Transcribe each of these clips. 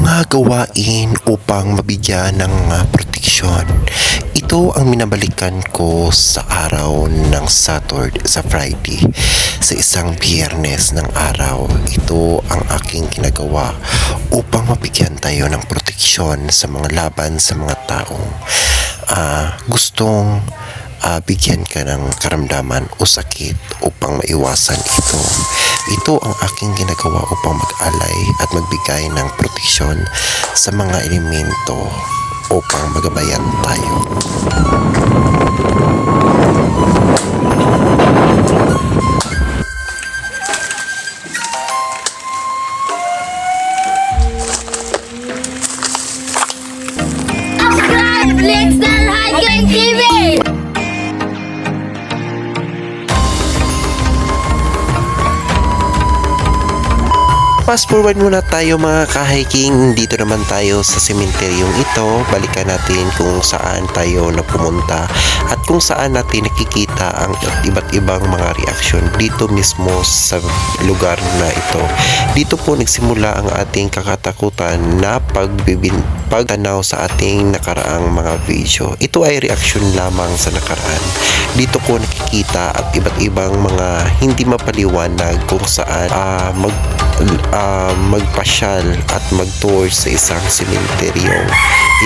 mga gawain upang mabigyan ng proteksyon. Ito ang minabalikan ko sa araw ng Saturday sa Friday. Sa isang Biyernes ng araw, ito ang aking ginagawa upang mabigyan tayo ng proteksyon sa mga laban sa mga taong gustong bigyan ka ng karamdaman o sakit upang maiwasan ito. Ito ang aking ginagawa upang mag-alay at magbigay ng proteksyon sa mga elemento upang magabayan tayo. Subscribe Lexan Hiking TV! Fast forward muna tayo mga ka-hiking. Dito naman tayo sa sementeryong ito. Balikan natin kung saan tayo napumunta at kung saan natin nakikita ang iba't ibang mga reaksyon dito mismo sa lugar na ito. Dito po nagsimula ang ating kakatakutan na pagtanaw sa ating nakaraang mga video. Ito ay reaksyon lamang sa nakaraan. Dito ko nakikita at iba't ibang mga hindi mapaliwanag kung saan magpasyal at mag-tour sa isang sementeryong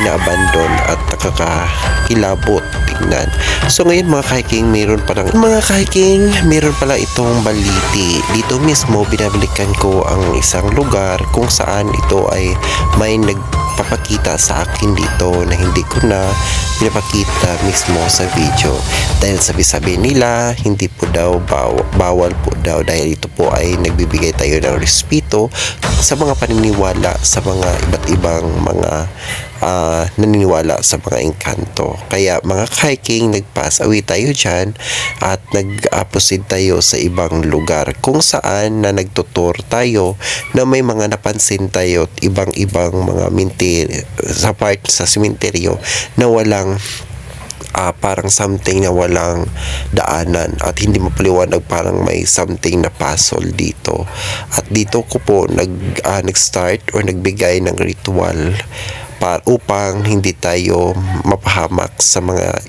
inaabandon at nakakakilabot tingnan. So ngayon mga kahiking, meron pala itong baliti. Dito mismo binabalikan ko ang isang lugar kung saan ito ay may nagpapakita sa akin dito na hindi ko na pinapakita mismo sa video dahil sabi-sabi nila hindi po daw bawal po daw dahil ito po ay nagbibigay tayo ng respeto sa mga paniniwala sa mga iba't ibang mga naniniwala sa mga engkanto. Kaya mga hiking, nag-pass away tayo dyan at nag-proceed tayo sa ibang lugar kung saan na nagtutur tayo na may mga napansin tayo at ibang-ibang mga sa part sa sementeryo na walang parang something na walang daanan at hindi mapaliwanag, parang may something na puzzle dito. At dito ko po nag-start or nagbigay ng ritual upang hindi tayo mapahamak sa mga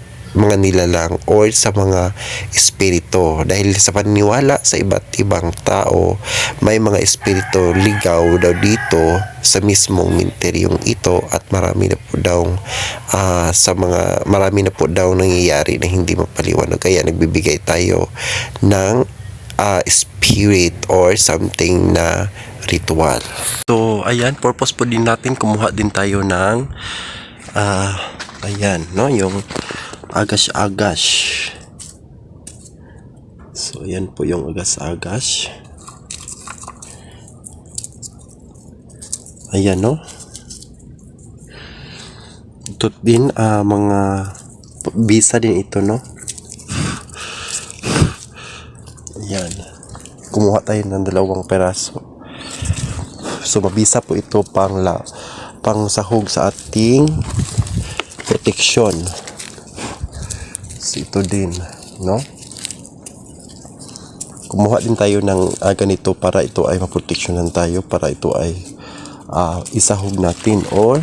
nilalang or sa mga espiritu. Dahil sa paniniwala sa iba't ibang tao, may mga espiritu ligaw daw dito sa mismong sementeryong ito at marami na po daw nangyayari na hindi mapaliwanag. Kaya nagbibigay tayo ng spirit or something na ritual. So ayan, purpose po din natin, kumuha din tayo ng ayan, no, yung agas-agas. So ayan po yung agas-agas. Ayan, no. Ito din mga bisa din ito, no. Ayan. Kumuha tayo ng 2 peraso. So mabisa po ito pang sahog sa ating proteksyon. So ito din, no. Kumuha din tayo ng ganito para ito ay maproteksyonan tayo, para ito ay isahog natin or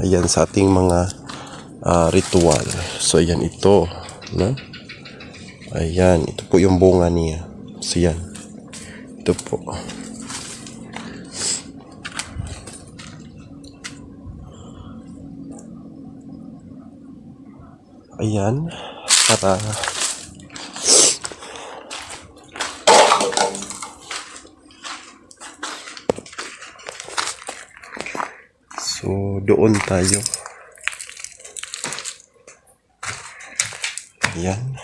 ayan sa ating mga ritual. So ayan ito, no. Ayan, ito po yung bunga niya. So yan, ito po. Ayan, para so doon tayo. Ayan.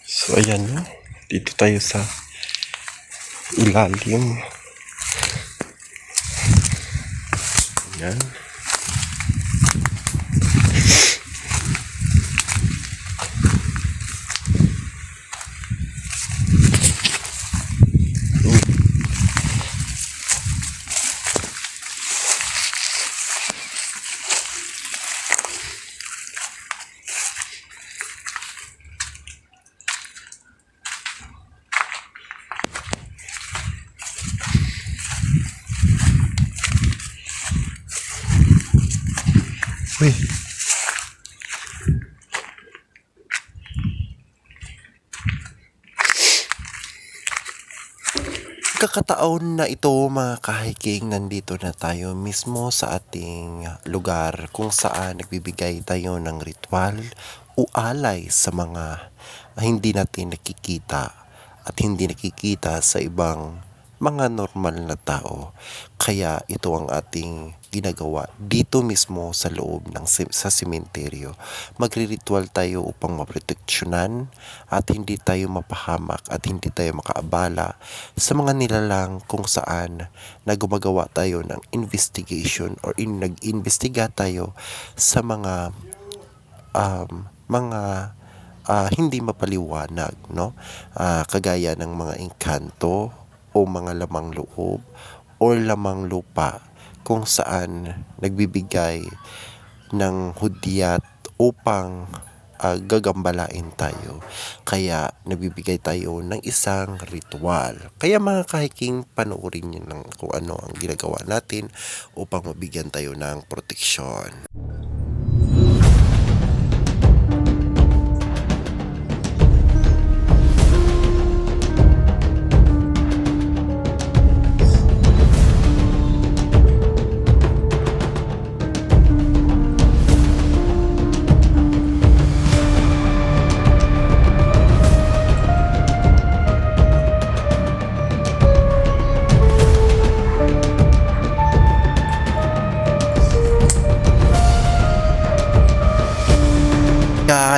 So ayan, no? Dito tayo sa ilalim. Ayan. Uy. Kakataon na ito mga kahiking, nandito na tayo mismo sa ating lugar kung saan nagbibigay tayo ng ritual o alay sa mga hindi natin nakikita at hindi nakikita sa ibang mga normal na tao. Kaya ito ang ating ginagawa dito mismo sa loob ng sa sementeryo. Magriritual tayo upang maproteksyonan at hindi tayo mapahamak at hindi tayo makaabala sa mga nilalang kung saan na gumagawa tayo ng investigation or nag-investiga tayo sa mga hindi mapaliwanag, no? Kagaya ng mga engkanto o mga lamang loob o lamang lupa kung saan nagbibigay ng hudyat upang gagambalain tayo. Kaya nagbibigay tayo ng isang ritual. Kaya mga kahiking, panoorin nyo ng kung ano ang ginagawa natin upang mabigyan tayo ng proteksyon.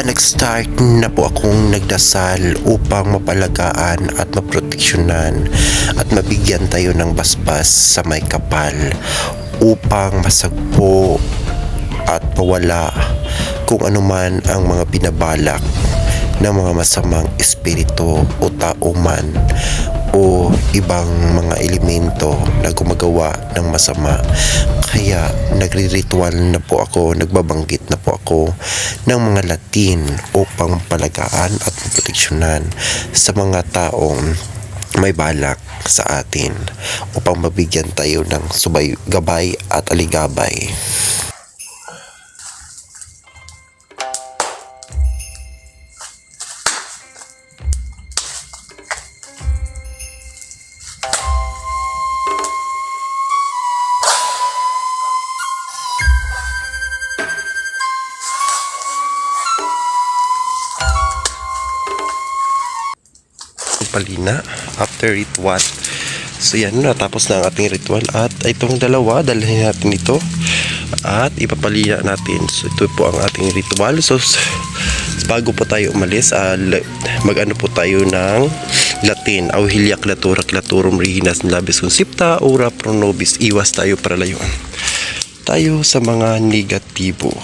Nag-start na po akong nagdasal upang mapalagaan at maproteksyonan at mabigyan tayo ng basbas sa may kapal upang masagpo at pawala kung anuman ang mga binabalak ng mga masamang espiritu o tao man o ibang mga elemento na gumagawa ng masama. Kaya nagri-ritual na po ako, nagbabanggit na po ako ng mga Latin upang palagaan at proteksyonan sa mga taong may balak sa atin upang mabigyan tayo ng gabay at aligabay. Palina after ritual. So yan, natapos na ang ating ritual at itong dalawa, dalhin natin ito at ipapalina natin. So ito po ang ating ritual. So bago po tayo umalis, mag-ano po tayo ng Latin, Auxilia clatura claturum reginas labis consipta ora pro nobis. Iwas tayo para layuan tayo sa mga negatibo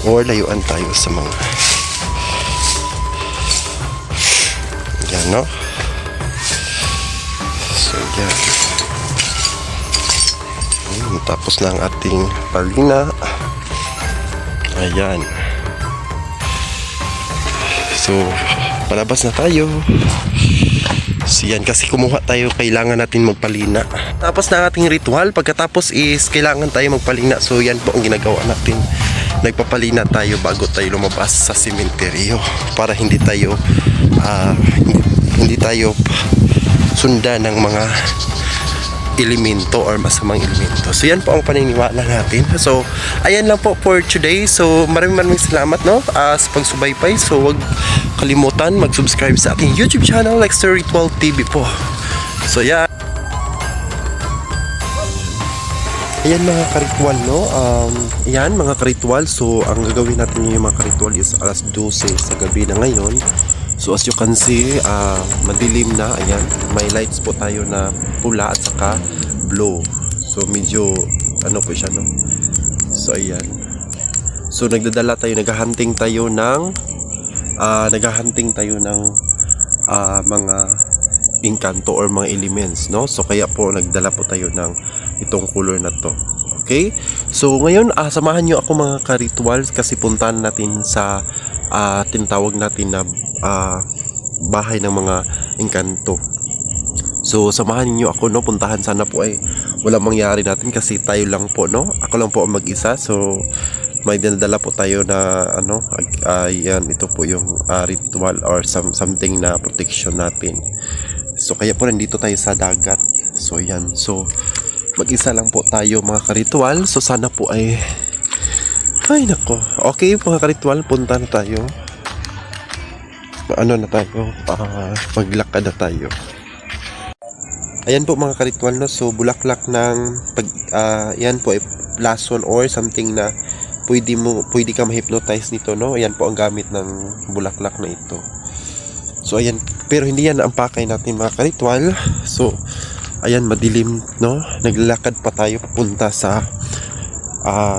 or layuan tayo sa mga yan, no? So yan, tapos na ang ating palina. Ayan, so palabas na tayo. So yan, kasi kumuha tayo, kailangan natin magpalina. Tapos na ang ating ritual. Pagkatapos is kailangan tayo magpalina. So yan po ang ginagawa natin, nagpapalina tayo bago tayo lumabas sa sementeryo para hindi tayo sundan ng mga elemento or masamang elemento. So yan po ang paniniwala natin. So ayan lang po for today. So maraming salamat, no, sa pagsubaybay. So wag kalimutan mag-subscribe sa aking YouTube channel, Lexter Ritual TV po. So yeah, ayan mga karitual, no? Ayan mga karitual. So ang gagawin natin yung mga karitual is alas 12 sa gabi na ngayon. So as you can see, madilim na. Ayan, may lights po tayo na pula at saka blue. So medyo ano po siya, no? So ayan. So nagdadala tayo, naghahunting tayo ng mga engkanto or mga elements, no? So kaya po nagdala po tayo ng itong color na to. Okay? So ngayon, samahan nyo ako mga karitual kasi puntahan natin sa tinatawag natin na bahay ng mga engkanto. So So samahan niyo ako, no, puntahan. Sana po ay walang mangyari natin kasi tayo lang po, no, ako lang po ang mag-isa. So may dinadala po tayo na ano, yan, ito po yung ritual or something na protection natin. So kaya po nandito tayo sa dagat. So yan, so mag-isa lang po tayo mga karitual. So sana po ay nako, okay mga karitual, punta na tayo. Ano na tayo, maglakad na tayo. Ayan po mga karitual, no, so bulaklak ng yan po ay lason or something na pwede ka ma-hypnotize nito, no. Ayan po ang gamit ng bulaklak na ito. So ayan, pero hindi yan ang pakay natin mga karitual. So ayan, madilim, no, naglalakad pa tayo papunta sa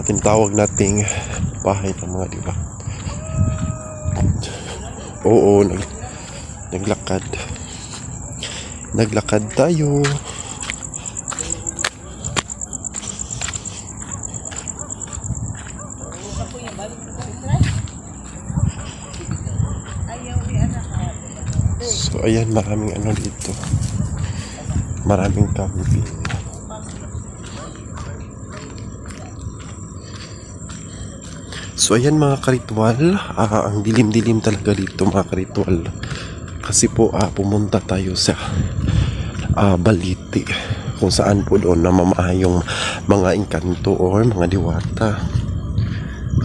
tinatawag nating bahay ng mga diba. Oo, naglakad tayo. So ayan, maraming ano dito, maraming camping. So ayan mga karitual, ang dilim-dilim talaga dito mga karitual. Kasi po pumunta tayo sa Baliti, kung saan po doon namamahayong mga engkanto or mga diwata.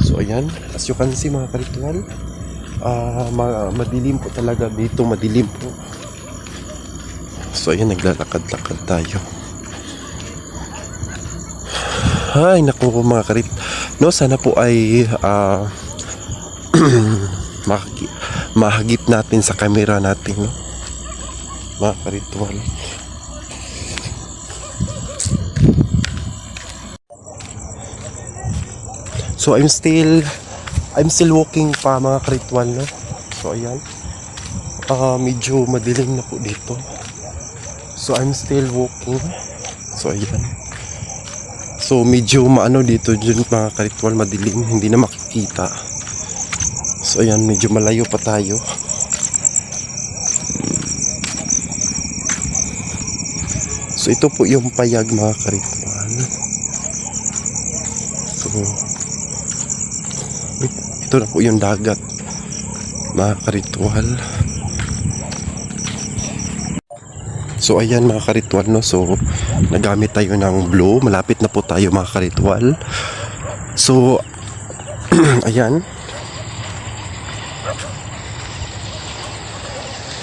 So ayan, as you can see mga karitual, madilim po talaga dito, madilim po. So ayan, naglalakad-lakad tayo. Ay naku mga karit, no, sana po ay mahagip natin sa camera natin, no, mga karitual. So I'm still walking pa mga karitual, no. So ayan, medyo madilim na po dito. So I'm still walking. So ayan, so medyo maano dito dyan mga karitual, madilim, hindi na makikita. So ayan, medyo malayo pa tayo. So ito po yung payag mga karitual. So ito na po yung dagat mga karitual. So ayan mga karitual, no, so nagamit tayo ng blue, malapit na po tayo mga karitual. So ayan,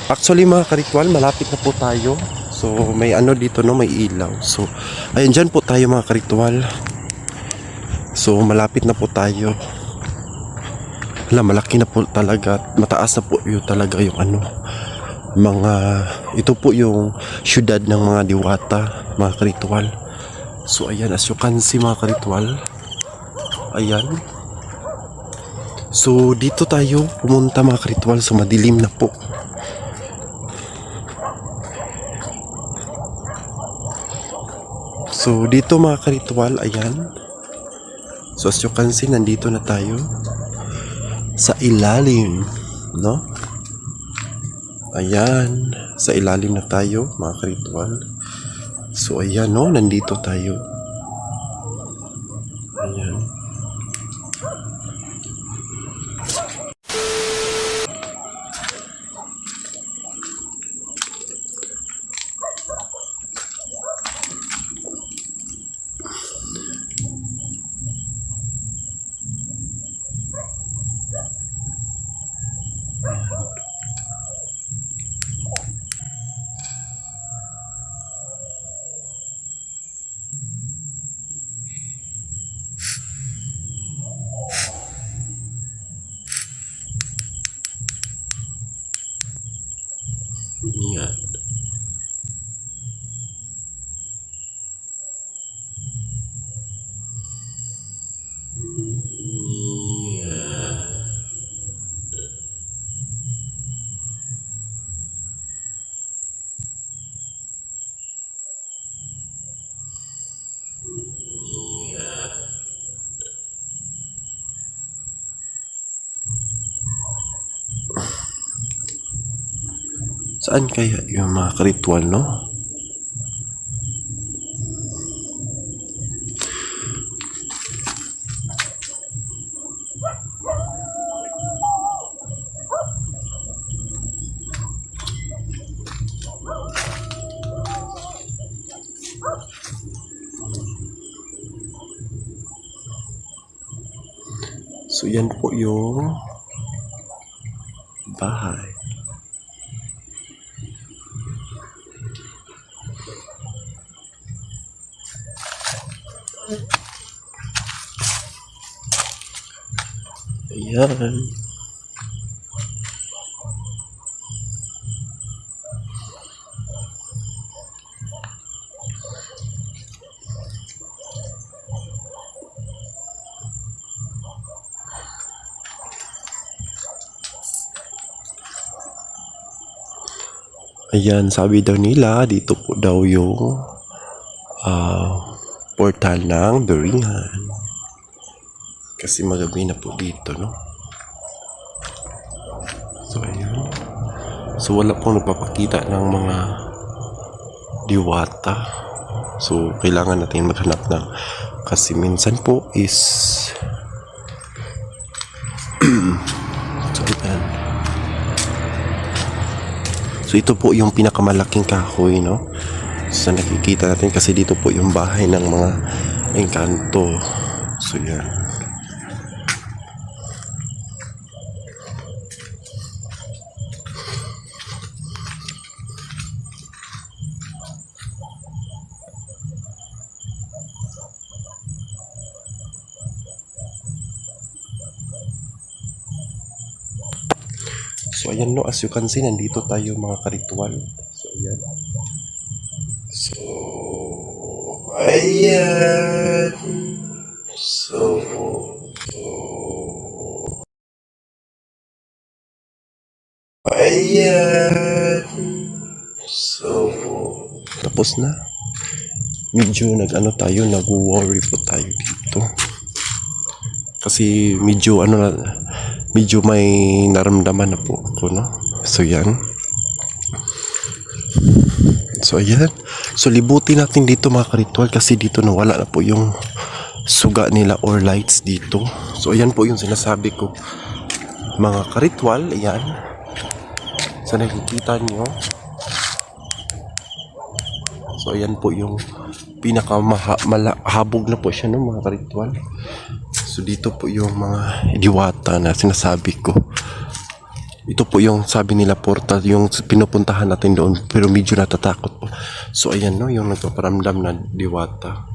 actually mga karitual, malapit na po tayo. So may ano dito, no, may ilaw. So ayan, dyan po tayo mga karitual. So malapit na po tayo. Malaki na po talaga, mataas na po yun talaga yung ano, ito po yung syudad ng mga diwata mga karitual. So ayan, as you can see mga karitual, ayan. So dito tayo pumunta mga karitual, so madilim na po. So dito mga karitual, ayan. So as you can see, nandito na tayo sa ilalim, no? Ayan, sa ilalim na tayo mga karitual. So ayan, no, nandito tayo. Ayan. Yan. Saan kaya yung mga ritual, no? So yan po yung bahay. Ayan. Ayan, sabi daw nila, dito po daw yung portal ng Beringan. Kasi magabi na po dito, no? So, ayan. So, wala pong nagpapakita ng mga diwata. So, kailangan natin maghanap ng kasi minsan po is so, ayan. So, ito po yung pinakamalaking kahoy, no? So, nakikita natin kasi dito po yung bahay ng mga engkanto. So, yan. So, ayan, no, as you can see, nandito tayo mga karitual. So, ayan. So, ayan. So, ayan. So, tapos na. Medyo nag-ano tayo, nag-worry po tayo dito. Kasi medyo ano na, medyo may naramdaman na po ako, no? So, yan. So, ayan. So, libutin natin dito mga karitual kasi dito nawala na po yung suga nila or lights dito. So, ayan po yung sinasabi ko. Mga karitual, ayan. So, nakikita nyo. So, ayan po yung pinakamahabog na po siya, no, mga karitual. So, dito po yung mga diwata na sinasabi ko. Ito po yung sabi nila portal, yung pinupuntahan natin doon, pero medyo natatakot po. So, ayan, no, yung nagpaparamdam na diwata.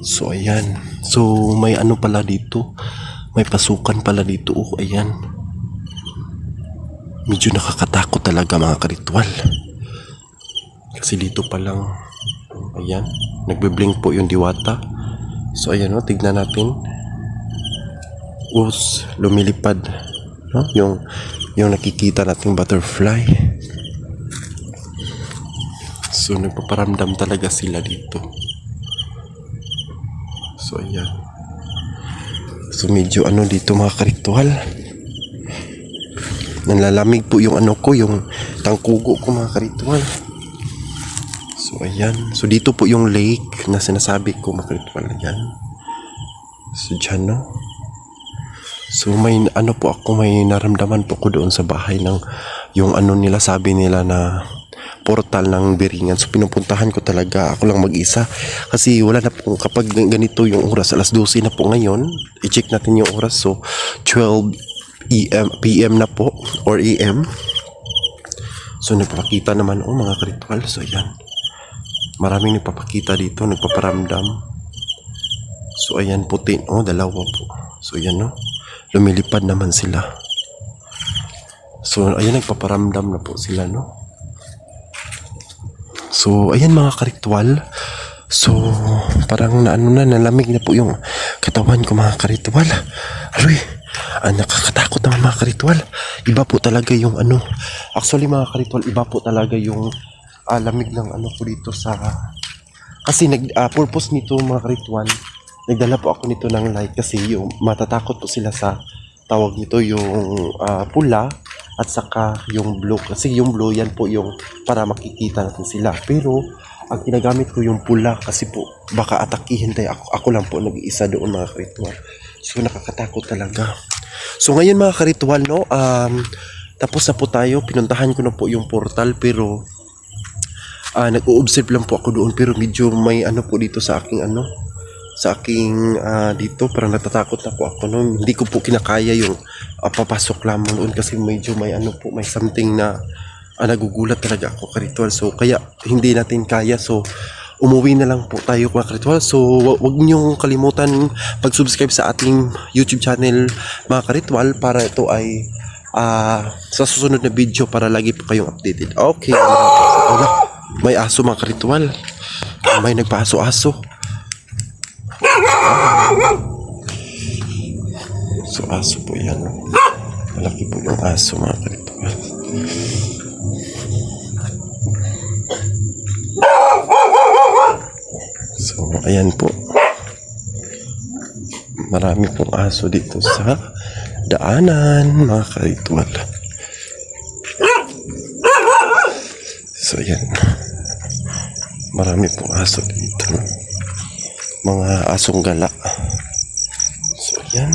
So, ayan. So, may ano pala dito. May pasukan pala dito. Oh, ayan. Medyo nakakatakot talaga mga karitual. Kasi dito pa lang, ayan, nagbe-blink po yung diwata. So, ayan, no, tignan natin. Us, lumilipad, no? Yung nakikita nating butterfly. So, nagpaparamdam talaga sila dito. So, ayan. So, medyo ano dito mga karitual. Nanlalamig po yung ano ko, yung tangkugo ko mga karitual. So, ayan. So, dito po yung lake na sinasabi ko mga karitual. Ayan. So, dyan, no? So, may ano po ako, may naramdaman po ko doon sa bahay ng yung ano nila, sabi nila na portal ng Beringan. So, pinupuntahan ko talaga. Ako lang mag-isa. Kasi wala na po, kapag ganito yung oras, alas 12 na po ngayon, i-check natin yung oras. So, 12 PM na po, or AM. So, nagpapakita naman, oh, mga karitual. So, ayan. Maraming nagpapakita dito, nagpaparamdam. So, ayan, puti. Oh, dalawa po. So, ayan, no? Lumilipad naman sila. So, ayan, nagpaparamdam na po sila, no? So, ayan mga karitual. So, parang nalamig na po yung katawan ko mga karitual. Aroy, nakakatakot naman mga karitual. Iba po talaga yung ano. Actually mga karitual, iba po talaga yung lamig ng ano po dito sa... Kasi purpose nito mga karitual, nagdala po ako nito ng light kasi yung matatakot po sila sa tawag nito yung pula at saka yung blue. Kasi yung blue yan po yung para makikita natin sila. Pero ang ginagamit ko yung pula kasi po baka atakihin tayo. Ako lang po nag-iisa doon mga karitual. So nakakatakot talaga. So ngayon mga karitual, no, tapos na po tayo. Pinuntahan ko na po yung portal pero nag-o-observe lang po ako doon pero medyo may ano po dito sa aking ano, sa aking dito. Parang natatakot na po ako no. Hindi ko po kinakaya yung papasok lamang doon kasi medyo may ano po, may something na nagugulat talaga ako ka-ritual. So kaya hindi natin kaya. So umuwi na lang po tayo mga ka-ritual. So wag niyong kalimutan pag-subscribe sa ating YouTube channel mga ka-ritual para ito ay sa susunod na video para lagi po kayong updated. Okay. Wala. May aso mga ka-ritual. May nagpaaso-aso. So aso po yan. Malaki po yung aso mga ka-ritual. So ayan po. Marami pong aso dito sa daanan mga ka-ritual. So ayan. Marami pong aso dito. Mga asong gala. So ayan.